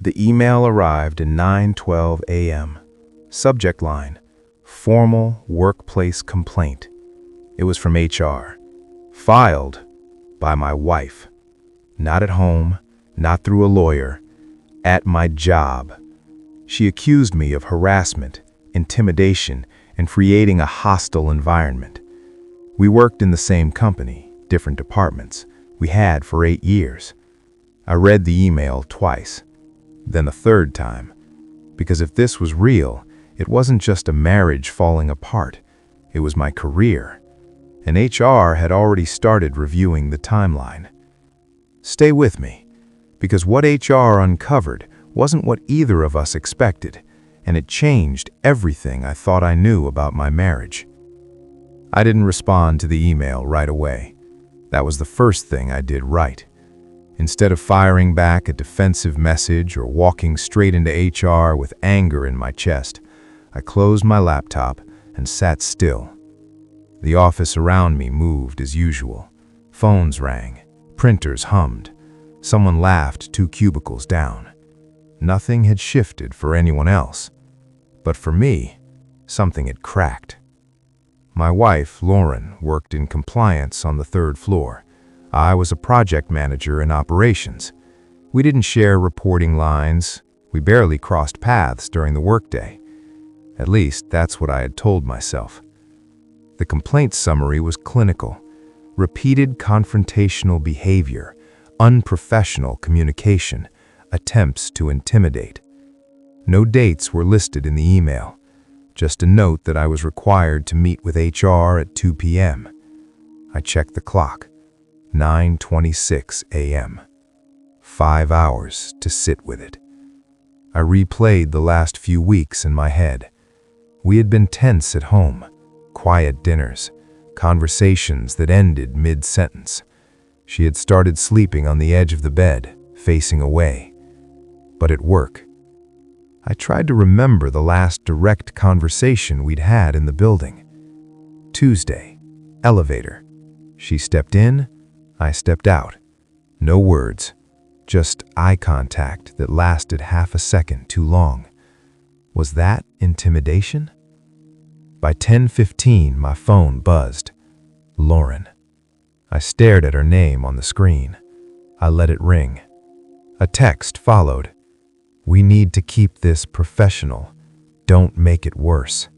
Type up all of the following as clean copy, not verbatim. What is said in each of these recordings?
The email arrived at 9:12 a.m. Subject line: Formal workplace complaint. It was from HR. Filed by my wife. Not at home, not through a lawyer, at my job. She accused me of harassment, intimidation, and creating a hostile environment. We worked in the same company, different departments. We had for 8 years. I read the email twice, then a third time, because if this was real, it wasn't just a marriage falling apart. It was my career, and HR had already started reviewing the timeline. Stay with me, because what HR uncovered wasn't what either of us expected, and it changed everything I thought I knew about my marriage. I didn't respond to the email right away. That was the first thing I did right. Instead of firing back a defensive message or walking straight into HR with anger in my chest, I closed my laptop and sat still. The office around me moved as usual. Phones rang, printers hummed. Someone laughed 2 cubicles down. Nothing had shifted for anyone else. But for me, something had cracked. My wife, Lauren, worked in compliance on the 3rd floor. I was a project manager in operations. We didn't share reporting lines. We barely crossed paths during the workday. At least, that's what I had told myself. The complaint summary was clinical. Repeated confrontational behavior, unprofessional communication, attempts to intimidate. No dates were listed in the email, just a note that I was required to meet with HR at 2 p.m. I checked the clock. 9:26 a.m. 5 hours to sit with it. I replayed the last few weeks in my head. We had been tense at home, quiet dinners, conversations that ended mid-sentence. She had started sleeping on the edge of the bed, facing away. But at work, I tried to remember the last direct conversation we'd had in the building. Tuesday, elevator. She stepped in, I stepped out. No words, just eye contact that lasted half a second too long. Was that intimidation? By 10:15, my phone buzzed. Lauren. I stared at her name on the screen. I let it ring. A text followed. We need to keep this professional. Don't make it worse.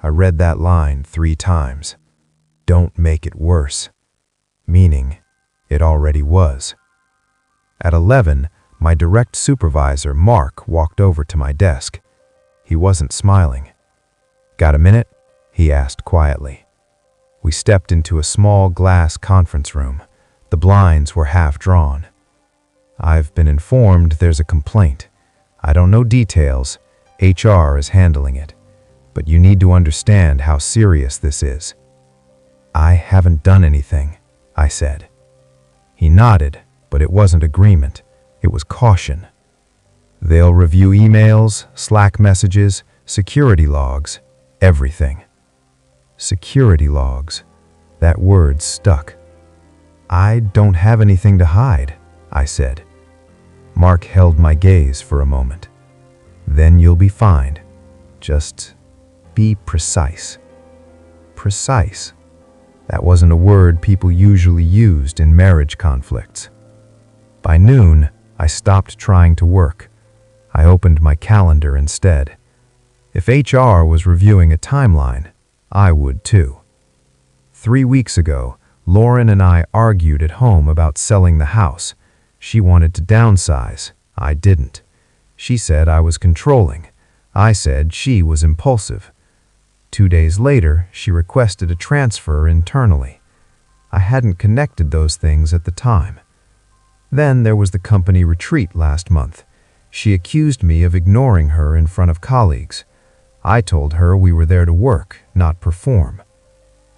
I read that line 3 times. Don't make it worse. Meaning, it already was. At 11, my direct supervisor, Mark, walked over to my desk. He wasn't smiling. Got a minute? He asked quietly. We stepped into a small glass conference room. The blinds were half drawn. I've been informed there's a complaint. I don't know details. HR is handling it. But you need to understand how serious this is. I haven't done anything, I said. He nodded, but it wasn't agreement. It was caution. They'll review emails, Slack messages, security logs, everything. Security logs. That word stuck. I don't have anything to hide, I said. Mark held my gaze for a moment. Then you'll be fine. Just be precise. Precise. That wasn't a word people usually used in marriage conflicts. By noon, I stopped trying to work. I opened my calendar instead. If HR was reviewing a timeline, I would too. 3 weeks ago, Lauren and I argued at home about selling the house. She wanted to downsize. I didn't. She said I was controlling. I said she was impulsive. 2 days later, she requested a transfer internally. I hadn't connected those things at the time. Then there was the company retreat last month. She accused me of ignoring her in front of colleagues. I told her we were there to work, not perform.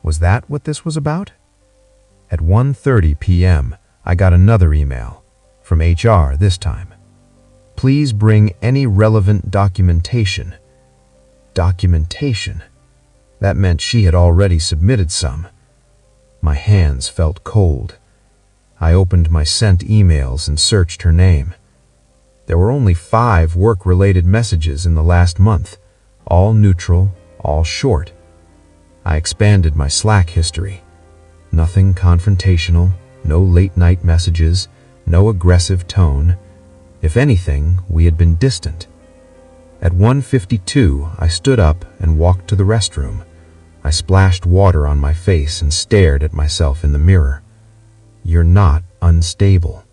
Was that what this was about? At 1:30 p.m., I got another email, from HR this time. Please bring any relevant documentation. Documentation? That meant she had already submitted some. My hands felt cold. I opened my sent emails and searched her name. There were only 5 work-related messages in the last month, all neutral, all short. I expanded my Slack history. Nothing confrontational, no late-night messages, no aggressive tone. If anything, we had been distant. At 1:52, I stood up and walked to the restroom. I splashed water on my face and stared at myself in the mirror. "You're not unstable."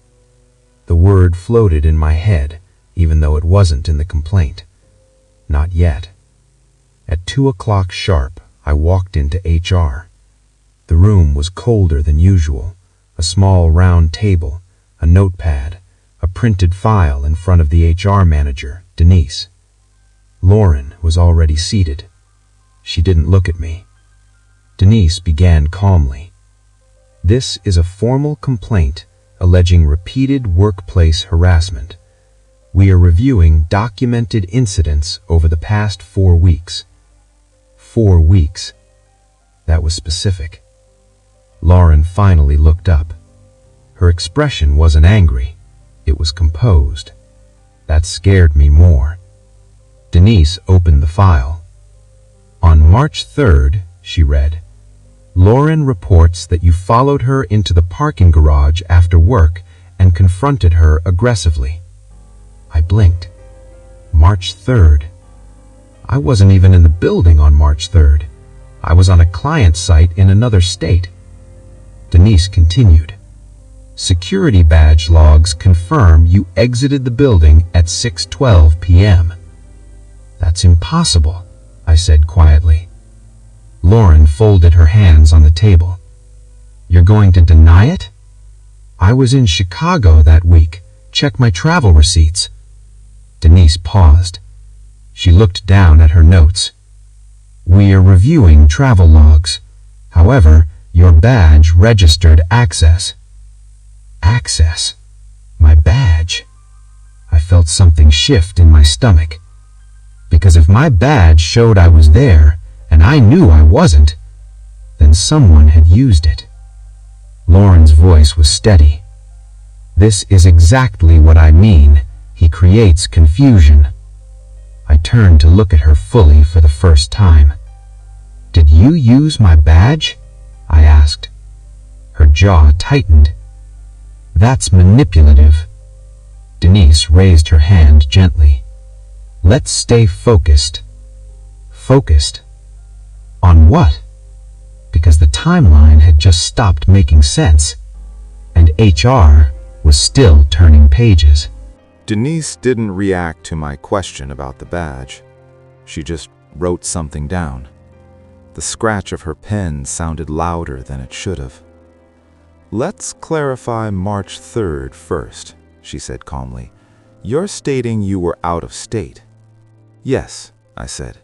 The word floated in my head, even though it wasn't in the complaint. Not yet. At 2 o'clock sharp, I walked into HR. The room was colder than usual. A small round table, a notepad, a printed file in front of the HR manager, Denise. Lauren was already seated. She didn't look at me. Denise began calmly. "This is a formal complaint alleging repeated workplace harassment. We are reviewing documented incidents over the past 4 weeks. 4 weeks. That was specific. Lauren finally looked up. Her expression wasn't angry. It was composed. That scared me more. Denise opened the file. "On March 3rd, she read, Lauren reports that you followed her into the parking garage after work and confronted her aggressively." I blinked. March 3rd. I wasn't even in the building on March 3rd. I was on a client site in another state. Denise continued. "Security badge logs confirm you exited the building at 6:12 p.m. "That's impossible," I said quietly. Lauren folded her hands on the table. "You're going to deny it?" "I was in Chicago that week. Check my travel receipts." Denise paused. She looked down at her notes. "We are reviewing travel logs. However, your badge registered access." Access? My badge? I felt something shift in my stomach. Because if my badge showed I was there, and I knew I wasn't, then someone had used it. Lauren's voice was steady. "This is exactly what I mean. He creates confusion." I turned to look at her fully for the first time. "Did you use my badge?" I asked. Her jaw tightened. "That's manipulative." Denise raised her hand gently. "Let's stay focused." Focused? On what? Because the timeline had just stopped making sense, and HR was still turning pages. Denise didn't react to my question about the badge. She just wrote something down. The scratch of her pen sounded louder than it should have. "Let's clarify March 3rd first," she said calmly. "You're stating you were out of state." "Yes," I said.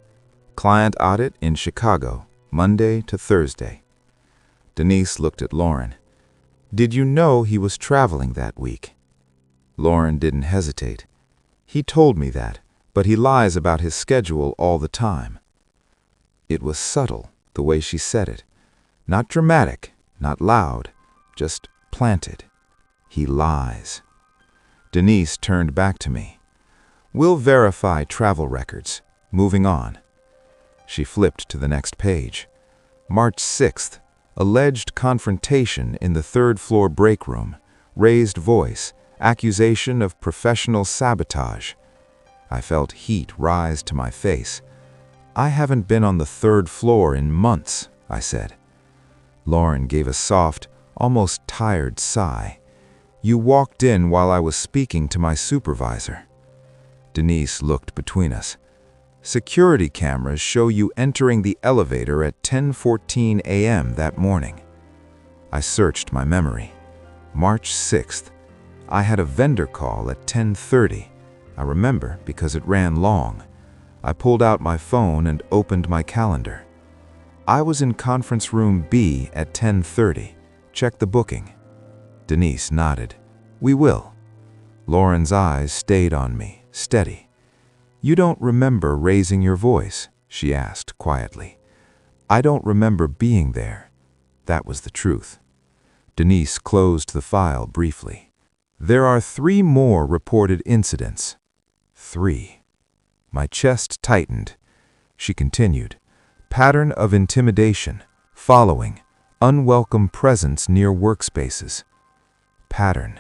"Client audit in Chicago, Monday to Thursday." Denise looked at Lauren. "Did you know he was traveling that week?" Lauren didn't hesitate. "He told me that, but he lies about his schedule all the time." It was subtle, the way she said it. Not dramatic, not loud, just planted. "He lies." Denise turned back to me. "We'll verify travel records. Moving on." She flipped to the next page. March 6th, alleged confrontation in the third-floor break room, raised voice, accusation of professional sabotage. I felt heat rise to my face. "I haven't been on the third floor in months," I said. Lauren gave a soft, almost tired sigh. "You walked in while I was speaking to my supervisor." Denise looked between us. "Security cameras show you entering the elevator at 10:14 a.m. that morning." I searched my memory. March 6th. I had a vendor call at 10:30. I remember because it ran long. I pulled out my phone and opened my calendar. I was in conference room B at 10:30. Check the booking. Denise nodded. "We will." Lauren's eyes stayed on me, steady. "You don't remember raising your voice?" she asked quietly. "I don't remember being there." That was the truth. Denise closed the file briefly. There are 3 more reported incidents. 3. My chest tightened. She continued. Pattern of intimidation. Following. Unwelcome presence near workspaces. Pattern.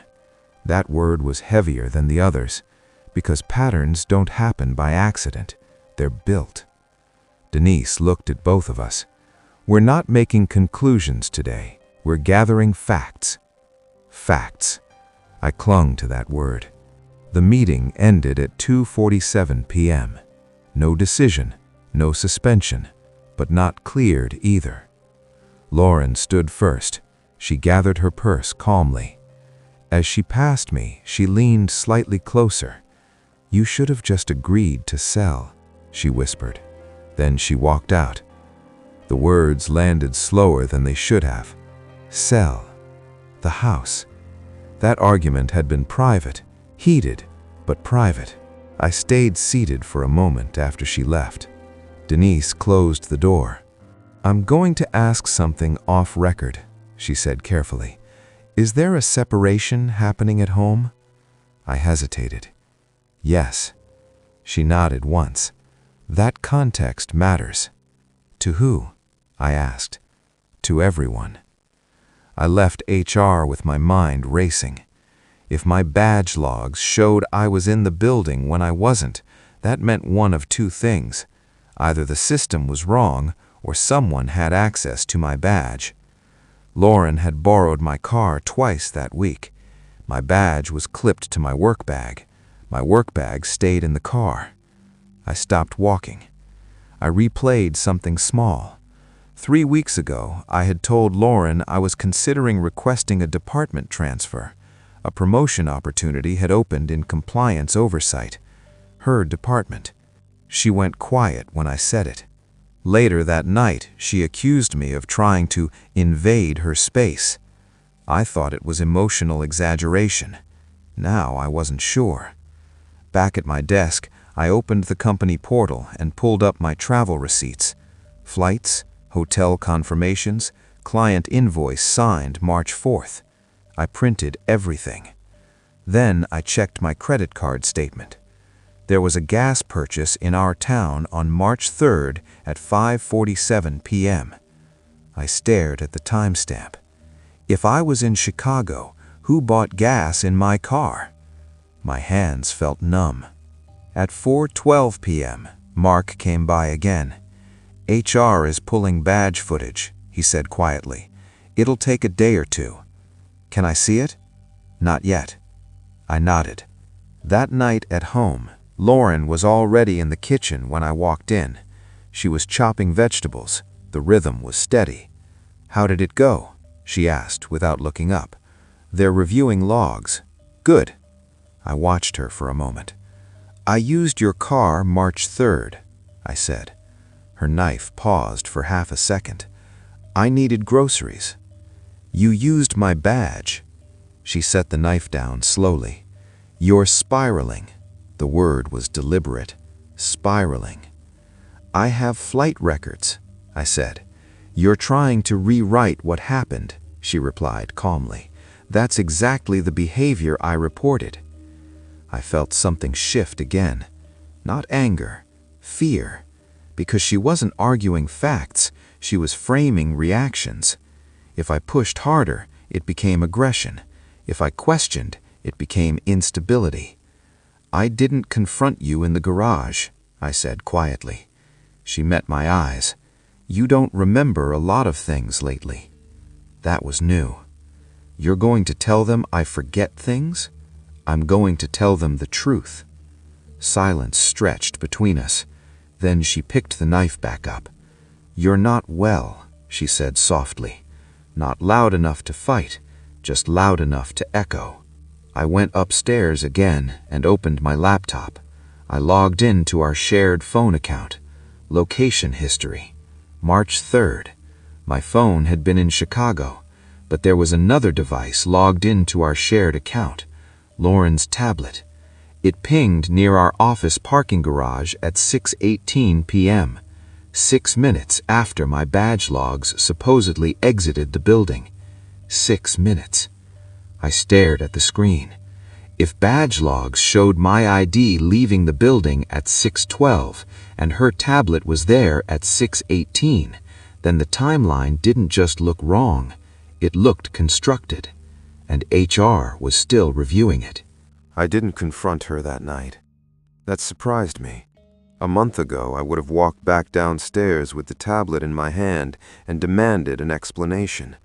That word was heavier than the others, because patterns don't happen by accident. They're built. Denise looked at both of us. We're not making conclusions today. We're gathering facts. Facts. I clung to that word. The meeting ended at 2:47 p.m. No decision, no suspension, but not cleared either. Lauren stood first. She gathered her purse calmly. As she passed me, she leaned slightly closer. "You should have just agreed to sell," she whispered. Then she walked out. The words landed slower than they should have. Sell. The house. That argument had been private, heated, but private. I stayed seated for a moment after she left. Denise closed the door. "I'm going to ask something off record," she said carefully. "Is there a separation happening at home?" I hesitated. "Yes." She nodded once. "That context matters." "To who?" I asked. "To everyone." I left HR with my mind racing. If my badge logs showed I was in the building when I wasn't, that meant one of 2 things. Either the system was wrong, or someone had access to my badge. Lauren had borrowed my car twice that week. My badge was clipped to my work bag. My work bag stayed in the car. I stopped walking. I replayed something small. 3 weeks ago, I had told Lauren I was considering requesting a department transfer. A promotion opportunity had opened in compliance oversight. Her department. She went quiet when I said it. Later that night, she accused me of trying to invade her space. I thought it was emotional exaggeration. Now I wasn't sure. Back at my desk, I opened the company portal and pulled up my travel receipts. Flights, hotel confirmations, client invoice signed March 4th. I printed everything. Then I checked my credit card statement. There was a gas purchase in our town on March 3rd at 5:47 p.m. I stared at the timestamp. If I was in Chicago, who bought gas in my car? My hands felt numb. At 4:12 p.m., Mark came by again. "HR is pulling badge footage," he said quietly. "It'll take a day or 2. Can I see it?" "Not yet." I nodded. That night at home, Lauren was already in the kitchen when I walked in. She was chopping vegetables. The rhythm was steady. "How did it go?" she asked without looking up. "They're reviewing logs." "Good." I watched her for a moment. "I used your car March 3rd, I said. Her knife paused for half a second. "I needed groceries." "You used my badge." She set the knife down slowly. "You're spiraling." The word was deliberate. Spiraling. "I have flight records," I said. "You're trying to rewrite what happened," she replied calmly. "That's exactly the behavior I reported." I felt something shift again. Not anger, fear. Because she wasn't arguing facts, she was framing reactions. If I pushed harder, it became aggression. If I questioned, it became instability. "I didn't confront you in the garage," I said quietly. She met my eyes. "You don't remember a lot of things lately." That was new. "You're going to tell them I forget things?" "I'm going to tell them the truth." Silence stretched between us. Then she picked the knife back up. "You're not well," she said softly. "Not loud enough to fight, just loud enough to echo." I went upstairs again and opened my laptop. I logged into our shared phone account. Location history. March 3rd. My phone had been in Chicago, but there was another device logged into our shared account. Lauren's tablet. It pinged near our office parking garage at 6:18 p.m., 6 minutes after my badge logs supposedly exited the building. 6 minutes. I stared at the screen. If badge logs showed my ID leaving the building at 6:12 and her tablet was there at 6:18, then the timeline didn't just look wrong, it looked constructed, and HR was still reviewing it. I didn't confront her that night. That surprised me. A month ago, I would have walked back downstairs with the tablet in my hand and demanded an explanation.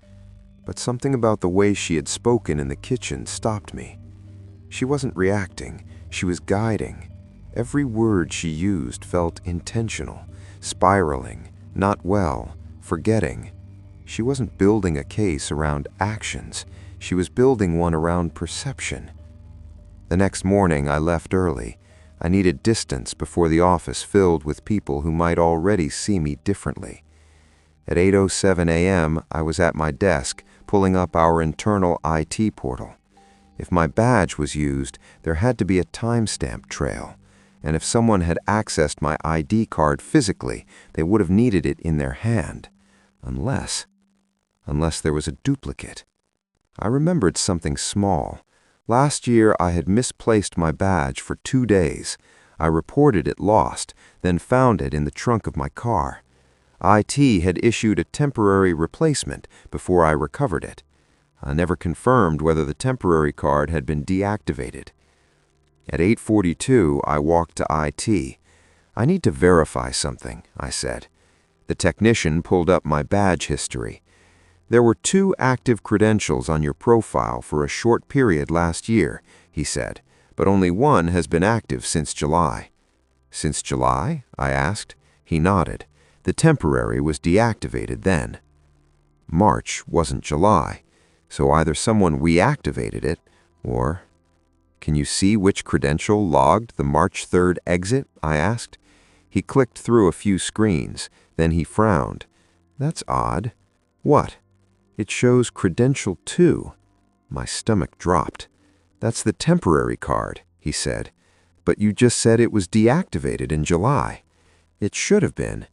But something about the way she had spoken in the kitchen stopped me. She wasn't reacting, she was guiding. Every word she used felt intentional, spiraling, not well, forgetting. She wasn't building a case around actions, she was building one around perception. The next morning, I left early. I needed distance before the office filled with people who might already see me differently. At 8:07 a.m., I was at my desk, pulling up our internal IT portal. If my badge was used, there had to be a timestamp trail, and if someone had accessed my ID card physically, they would have needed it in their hand. Unless there was a duplicate. I remembered something small. Last year, I had misplaced my badge for 2 days. I reported it lost, then found it in the trunk of my car. IT had issued a temporary replacement before I recovered it. I never confirmed whether the temporary card had been deactivated. At 8:42, I walked to IT. "I need to verify something," I said. The technician pulled up my badge history. "There were 2 active credentials on your profile for a short period last year," he said, "but only one has been active since July." "Since July?" I asked. He nodded. The temporary was deactivated then. March wasn't July, so either someone reactivated it, or... "Can you see which credential logged the March 3rd exit?" I asked. He clicked through a few screens, then he frowned. "That's odd." "What?" "It shows credential 2. My stomach dropped. "That's the temporary card," he said. "But you just said it was deactivated in July." "It should have been."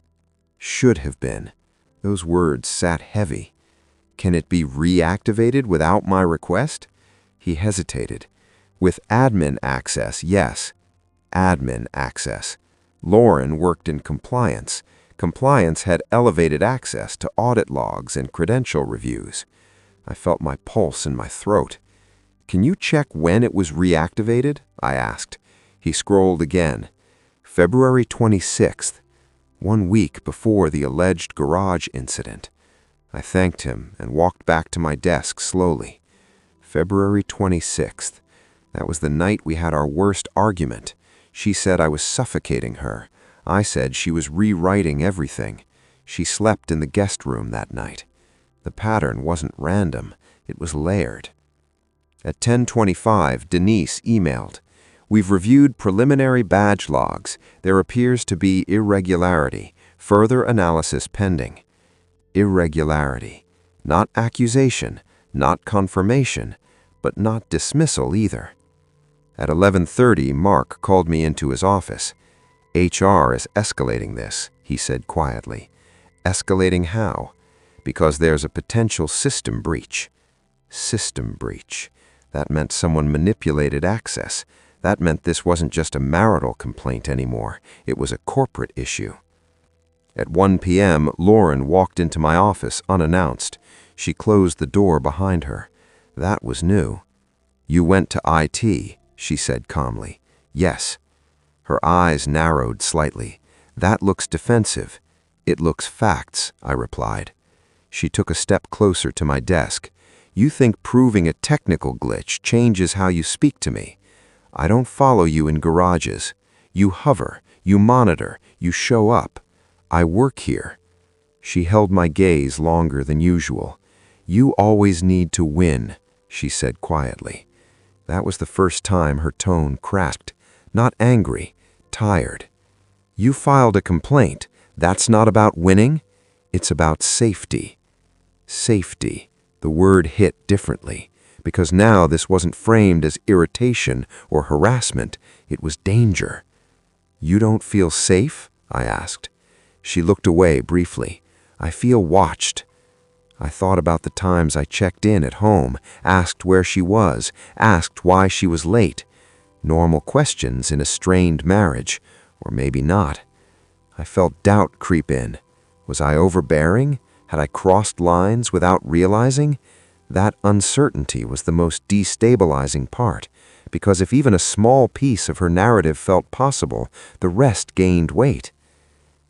Should have been. Those words sat heavy. "Can it be reactivated without my request?" He hesitated. "With admin access, yes." Admin access. Lauren worked in compliance. Compliance had elevated access to audit logs and credential reviews. I felt my pulse in my throat. "Can you check when it was reactivated?" I asked. He scrolled again. February 26th, 1 week before the alleged garage incident. I thanked him and walked back to my desk slowly. February 26th. That was the night we had our worst argument. She said I was suffocating her. I said she was rewriting everything. She slept in the guest room that night. The pattern wasn't random. It was layered. At 10:25, Denise emailed, "We've reviewed preliminary badge logs. There appears to be irregularity. Further analysis pending." Irregularity. Not accusation, not confirmation, but not dismissal either. At 11:30, Mark called me into his office. "HR is escalating this," he said quietly. "Escalating how?" "Because there's a potential system breach." System breach. That meant someone manipulated access. That meant this wasn't just a marital complaint anymore. It was a corporate issue. At 1 p.m., Lauren walked into my office unannounced. She closed the door behind her. That was new. "You went to IT," she said calmly. "Yes." Her eyes narrowed slightly. "That looks defensive." "It looks facts," I replied. She took a step closer to my desk. "You think proving a technical glitch changes how you speak to me? I don't follow you in garages. You hover, you monitor, you show up. I work here." She held my gaze longer than usual. "You always need to win," she said quietly. That was the first time her tone cracked. Not angry, tired. "You filed a complaint. That's not about winning. It's about safety." Safety. The word hit differently, because now this wasn't framed as irritation or harassment. It was danger. "You don't feel safe?" I asked. She looked away briefly. "I feel watched." I thought about the times I checked in at home, asked where she was, asked why she was late. Normal questions in a strained marriage, or maybe not. I felt doubt creep in. Was I overbearing? Had I crossed lines without realizing? That uncertainty was the most destabilizing part, because if even a small piece of her narrative felt possible, the rest gained weight.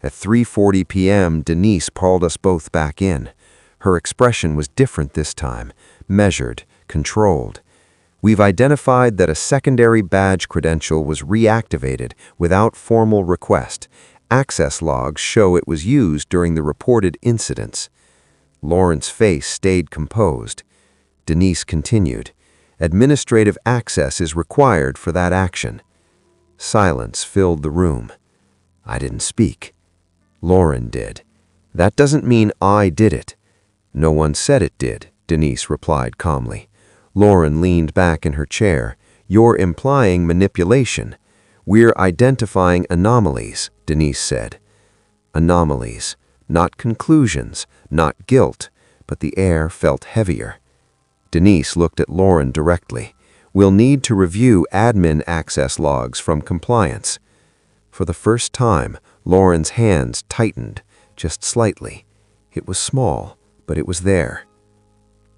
At 3:40 p.m., Denise called us both back in. Her expression was different this time, measured, controlled. We've identified that a secondary badge credential was reactivated without formal request. Access logs show it was used during the reported incidents. Lauren's face stayed composed. Denise continued, "Administrative access is required for that action." Silence filled the room. I didn't speak. Lauren did. "That doesn't mean I did it." "No one said it did," Denise replied calmly. Lauren leaned back in her chair. "You're implying manipulation." "We're identifying anomalies," Denise said. Anomalies, not conclusions, not guilt, but the air felt heavier. Denise looked at Lauren directly. "We'll need to review admin access logs from compliance." For the first time, Lauren's hands tightened, just slightly. It was small, but it was there.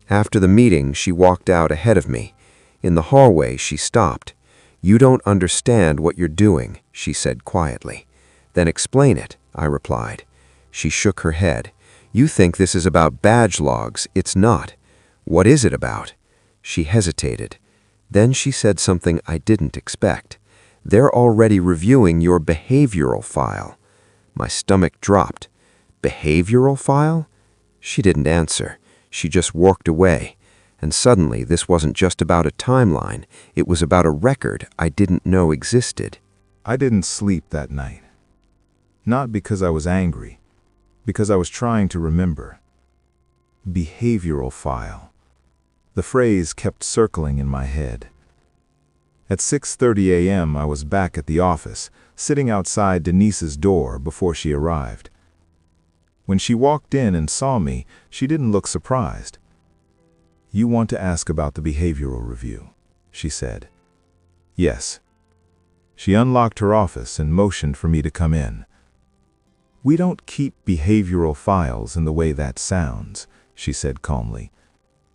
After the meeting, she walked out ahead of me. In the hallway, she stopped. "You don't understand what you're doing," she said quietly. "Then explain it," I replied. She shook her head. "You think this is about badge logs. It's not. What is it about?" She hesitated. Then she said something I didn't expect. "They're already reviewing your behavioral file." My stomach dropped. Behavioral file? She didn't answer. She just walked away. And suddenly, this wasn't just about a timeline. It was about a record I didn't know existed. I didn't sleep that night. Not because I was angry, because I was trying to remember. Behavioral file. The phrase kept circling in my head. At 6:30 a.m., I was back at the office, sitting outside Denise's door before she arrived. When she walked in and saw me, she didn't look surprised. "You want to ask about the behavioral review," she said. "Yes." She unlocked her office and motioned for me to come in. "We don't keep behavioral files in the way that sounds," she said calmly.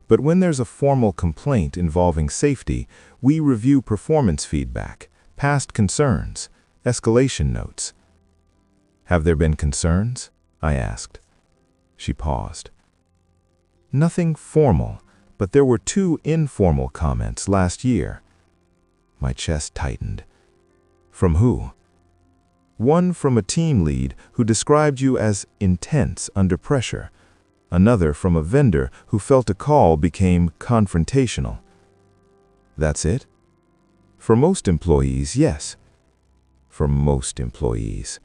"But when there's a formal complaint involving safety, we review performance feedback, past concerns, escalation notes." "Have there been concerns?" I asked. She paused. "Nothing formal, but there were 2 informal comments last year." My chest tightened. "From who?" "One from a team lead who described you as intense under pressure. Another from a vendor who felt a call became confrontational." "That's it?" "For most employees, yes." "For most employees.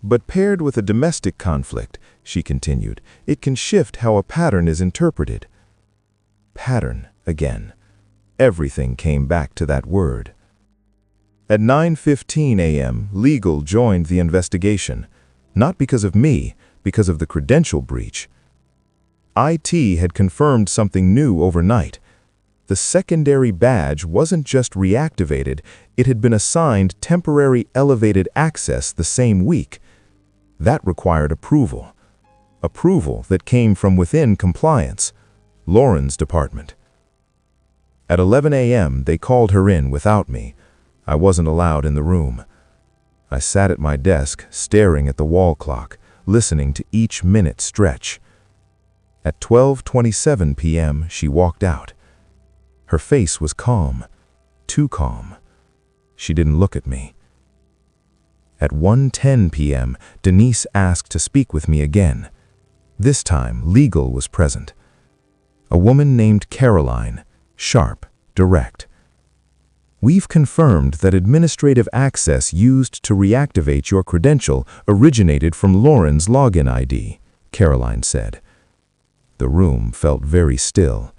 But paired with a domestic conflict," she continued, "it can shift how a pattern is interpreted." Pattern, again. Everything came back to that word. At 9:15 a.m., legal joined the investigation. Not because of me, because of the credential breach. IT had confirmed something new overnight. The secondary badge wasn't just reactivated, it had been assigned temporary elevated access the same week. That required approval. Approval that came from within compliance, Lauren's department. At 11 a.m., they called her in without me. I wasn't allowed in the room. I sat at my desk, staring at the wall clock, listening to each minute stretch. At 12:27 p.m., she walked out. Her face was calm, too calm. She didn't look at me. At 1:10 p.m., Denise asked to speak with me again. This time, legal was present. A woman named Caroline, sharp, direct. "We've confirmed that administrative access used to reactivate your credential originated from Lauren's login ID," Caroline said. The room felt very still.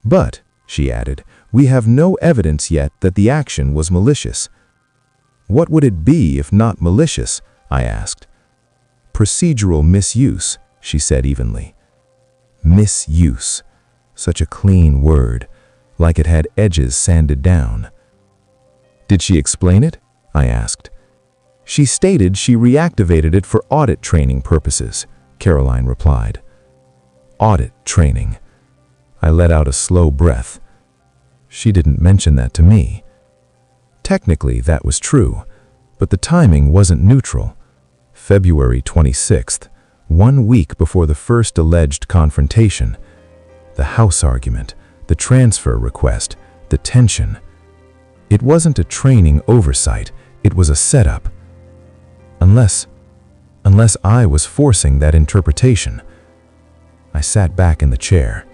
"But," she added, "we have no evidence yet that the action was malicious." "What would it be if not malicious?" I asked. "Procedural misuse," she said evenly. Misuse. Such a clean word, like it had edges sanded down. Did she explain it? I asked. She stated she reactivated it for audit training purposes, Caroline replied. Audit training. I let out a slow breath. She didn't mention that to me. Technically, that was true, but the timing wasn't neutral. February 26th, 1 week before the first alleged confrontation. The house argument, the transfer request, the tension. It wasn't a training oversight, it was a setup. Unless I was forcing that interpretation. I sat back in the chair.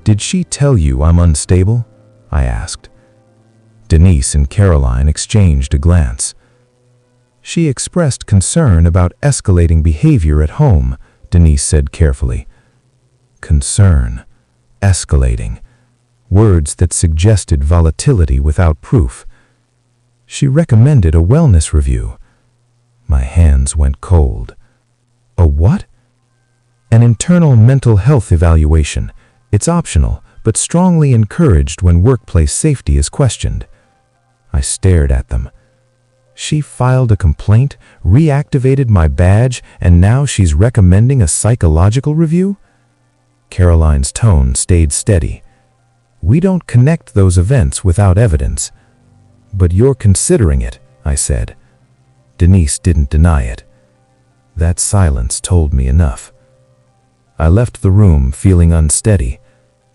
Did she tell you I'm unstable? I asked. Denise and Caroline exchanged a glance. She expressed concern about escalating behavior at home, Denise said carefully. Concern. Escalating. Words that suggested volatility without proof. She recommended a wellness review. My hands went cold. A what? An internal mental health evaluation. It's optional, but strongly encouraged when workplace safety is questioned. I stared at them. She filed a complaint, reactivated my badge, and now she's recommending a psychological review? Caroline's tone stayed steady. We don't connect those events without evidence. But you're considering it, I said. Denise didn't deny it. That silence told me enough. I left the room feeling unsteady,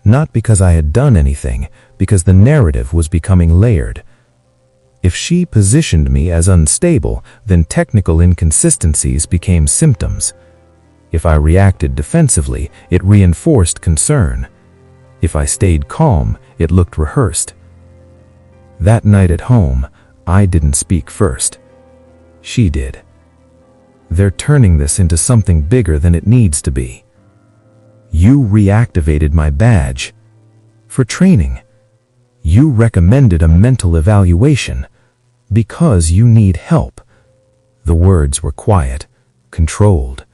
not because I had done anything, because the narrative was becoming layered. If she positioned me as unstable, then technical inconsistencies became symptoms. If I reacted defensively, it reinforced concern. If I stayed calm, it looked rehearsed. That night at home, I didn't speak first. She did. They're turning this into something bigger than it needs to be. You reactivated my badge. For training. You recommended a mental evaluation. Because you need help. The words were quiet, controlled.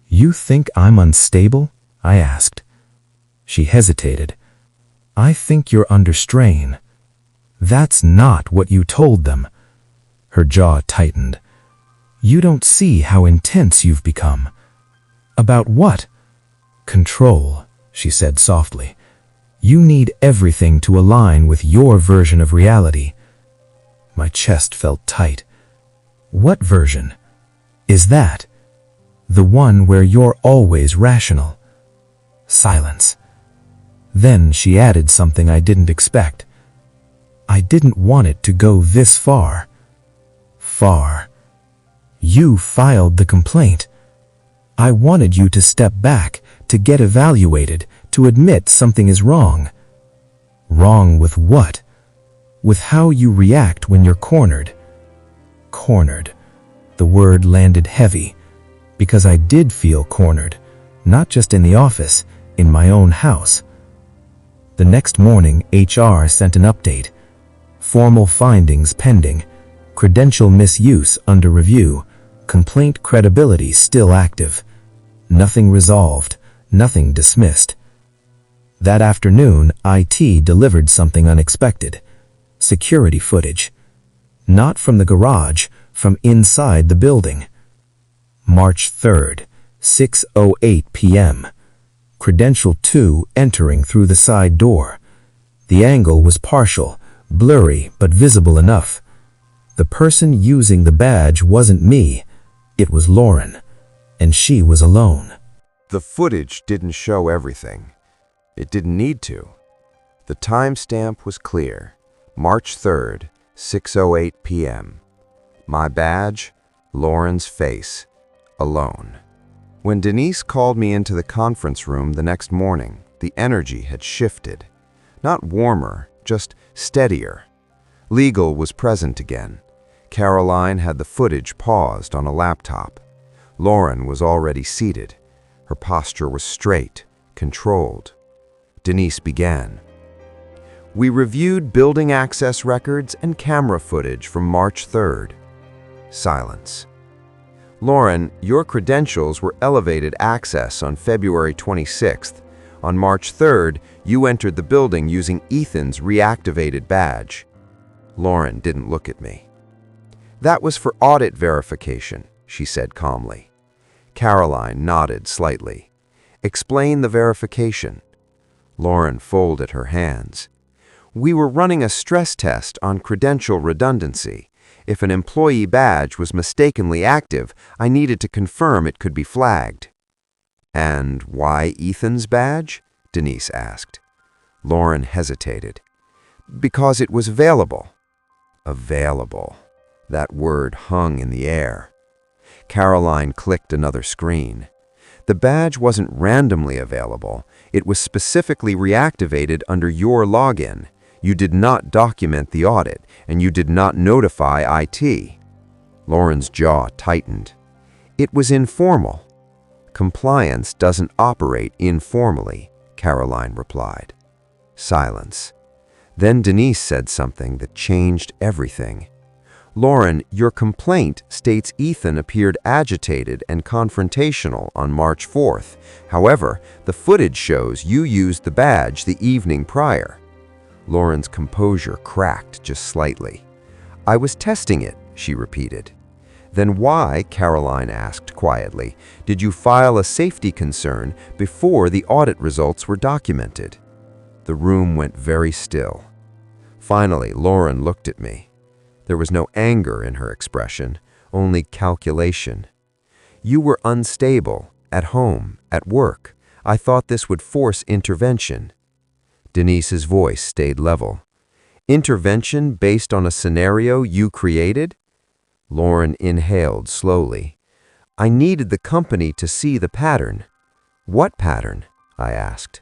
You think I'm unstable? I asked. She hesitated. I think you're under strain. That's not what you told them. Her jaw tightened. You don't see how intense you've become. About what? Control, she said softly. You need everything to align with your version of reality. My chest felt tight. What version? Is that? The one where you're always rational. Silence. Then she added something I didn't expect. I didn't want it to go this far. Far. You filed the complaint. I wanted you to step back, to get evaluated, to admit something is wrong. Wrong with what? With how you react when you're cornered. Cornered. The word landed heavy, because I did feel cornered, not just in the office, in my own house. The next morning, HR sent an update. Formal findings pending. Credential misuse under review. Complaint credibility still active. Nothing resolved, nothing dismissed. That afternoon, IT delivered something unexpected. Security footage. Not from the garage, from inside the building. March 3rd, 6:08 p.m. Credential 2 entering through the side door. The angle was partial, blurry but visible enough. The person using the badge wasn't me, it was Lauren, and she was alone. The footage didn't show everything. It didn't need to. The timestamp was clear. March 3rd, 6:08 p.m. My badge, Lauren's face, alone. When Denise called me into the conference room the next morning, the energy had shifted. Not warmer, just steadier. Legal was present again. Caroline had the footage paused on a laptop. Lauren was already seated. Her posture was straight, controlled. Denise began. We reviewed building access records and camera footage from March 3rd. Silence. Lauren, your credentials were elevated access on February 26th. On March 3rd, you entered the building using Ethan's reactivated badge. Lauren didn't look at me. That was for audit verification, she said calmly. Caroline nodded slightly. Explain the verification. Lauren folded her hands. We were running a stress test on credential redundancy. If an employee badge was mistakenly active, I needed to confirm it could be flagged. And why Ethan's badge? Denise asked. Lauren hesitated. Because it was available. Available. That word hung in the air. Caroline clicked another screen. The badge wasn't randomly available. It was specifically reactivated under your login. You did not document the audit, and you did not notify IT. Lauren's jaw tightened. It was informal. Compliance doesn't operate informally, Caroline replied. Silence. Then Denise said something that changed everything. Lauren, your complaint states Ethan appeared agitated and confrontational on March 4th. However, the footage shows you used the badge the evening prior. Lauren's composure cracked just slightly. I was testing it, she repeated. Then why, Caroline asked quietly, did you file a safety concern before the audit results were documented? The room went very still. Finally, Lauren looked at me. There was no anger in her expression, only calculation. You were unstable, at home, at work. I thought this would force intervention. Denise's voice stayed level. Intervention based on a scenario you created? Lauren inhaled slowly. I needed the company to see the pattern. What pattern? I asked.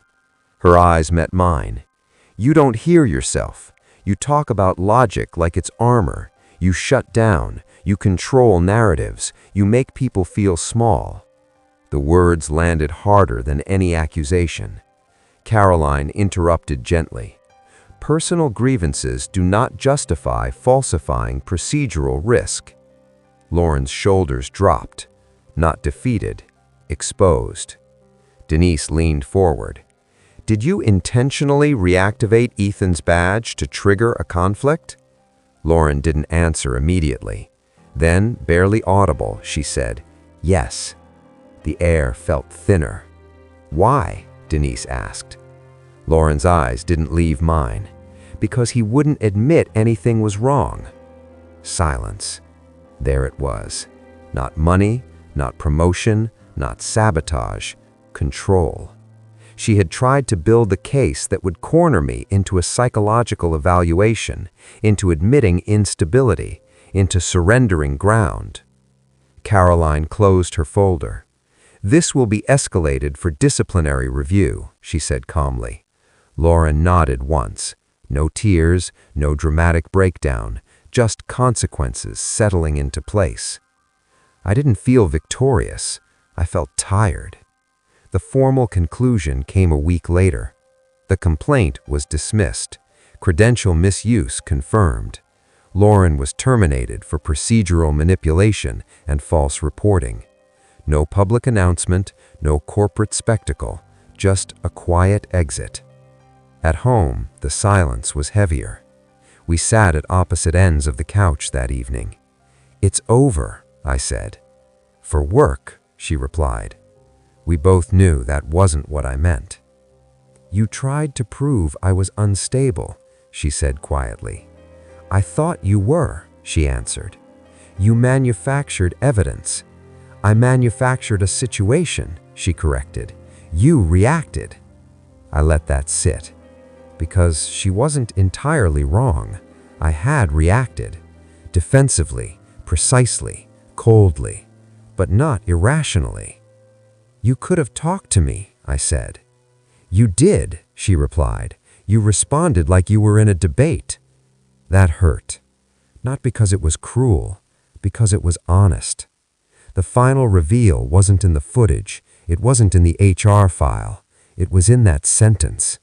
Her eyes met mine. You don't hear yourself. You talk about logic like it's armor. You shut down. You control narratives. You make people feel small. The words landed harder than any accusation. Caroline interrupted gently. Personal grievances do not justify falsifying procedural risk. Lauren's shoulders dropped, not defeated, exposed. Denise leaned forward. Did you intentionally reactivate Ethan's badge to trigger a conflict? Lauren didn't answer immediately. Then, barely audible, she said, yes. The air felt thinner. Why? Denise asked. Lauren's eyes didn't leave mine. Because he wouldn't admit anything was wrong. Silence. There it was. Not money, not promotion, not sabotage. Control. She had tried to build the case that would corner me into a psychological evaluation, into admitting instability, into surrendering ground. Caroline closed her folder. This will be escalated for disciplinary review, she said calmly. Lauren nodded once. No tears, no dramatic breakdown, just consequences settling into place. I didn't feel victorious. I felt tired. The formal conclusion came a week later. The complaint was dismissed. Credential misuse confirmed. Lauren was terminated for procedural manipulation and false reporting. No public announcement, no corporate spectacle, just a quiet exit. At home, the silence was heavier. We sat at opposite ends of the couch that evening. It's over, I said. For work, she replied. We both knew that wasn't what I meant. You tried to prove I was unstable, she said quietly. I thought you were, she answered. You manufactured evidence. I manufactured a situation, she corrected. You reacted. I let that sit. Because she wasn't entirely wrong. I had reacted. Defensively, precisely, coldly, but not irrationally. You could have talked to me, I said. You did, she replied. You responded like you were in a debate. That hurt. Not because it was cruel, because it was honest. The final reveal wasn't in the footage. It wasn't in the HR file. It was in that sentence.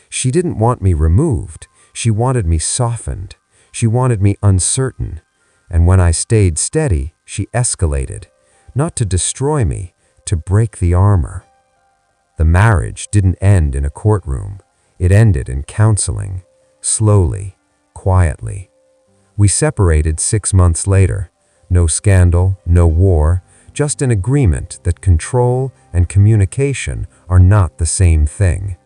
She didn't want me removed. She wanted me softened. She wanted me uncertain. And when I stayed steady, she escalated. not to destroy me, to break the armor. The marriage didn't end in a courtroom. It ended in counseling, slowly, quietly. We separated 6 months later. No scandal, no war, just an agreement that control and communication are not the same thing.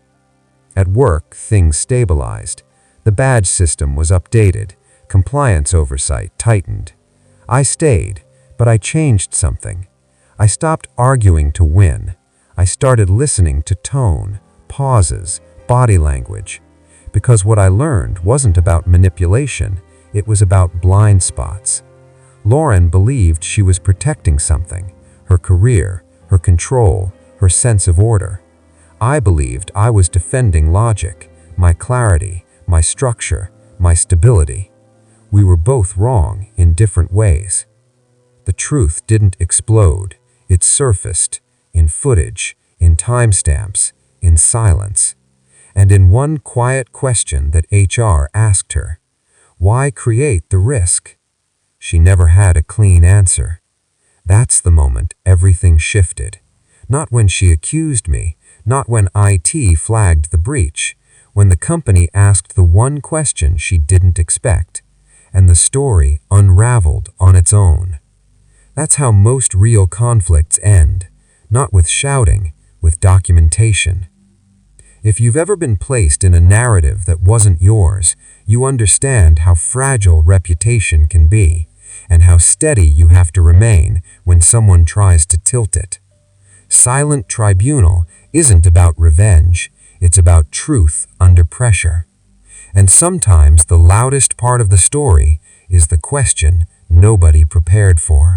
At work, things stabilized. The badge system was updated. Compliance oversight tightened. I stayed, but I changed something. I stopped arguing to win. I started listening to tone, pauses, body language. Because what I learned wasn't about manipulation, it was about blind spots. Lauren believed she was protecting something, her career, her control, her sense of order. I believed I was defending logic, my clarity, my structure, my stability. We were both wrong in different ways. The truth didn't explode. It surfaced in footage, in timestamps, in silence. And in one quiet question that HR asked her, why create the risk? She never had a clean answer. That's the moment everything shifted. Not when she accused me, not when IT flagged the breach, when the company asked the one question she didn't expect, and the story unraveled on its own. That's how most real conflicts end, not with shouting, with documentation. If you've ever been placed in a narrative that wasn't yours, you understand how fragile reputation can be, and how steady you have to remain when someone tries to tilt it. Silent Tribunal isn't about revenge, it's about truth under pressure. And sometimes the loudest part of the story is the question nobody prepared for.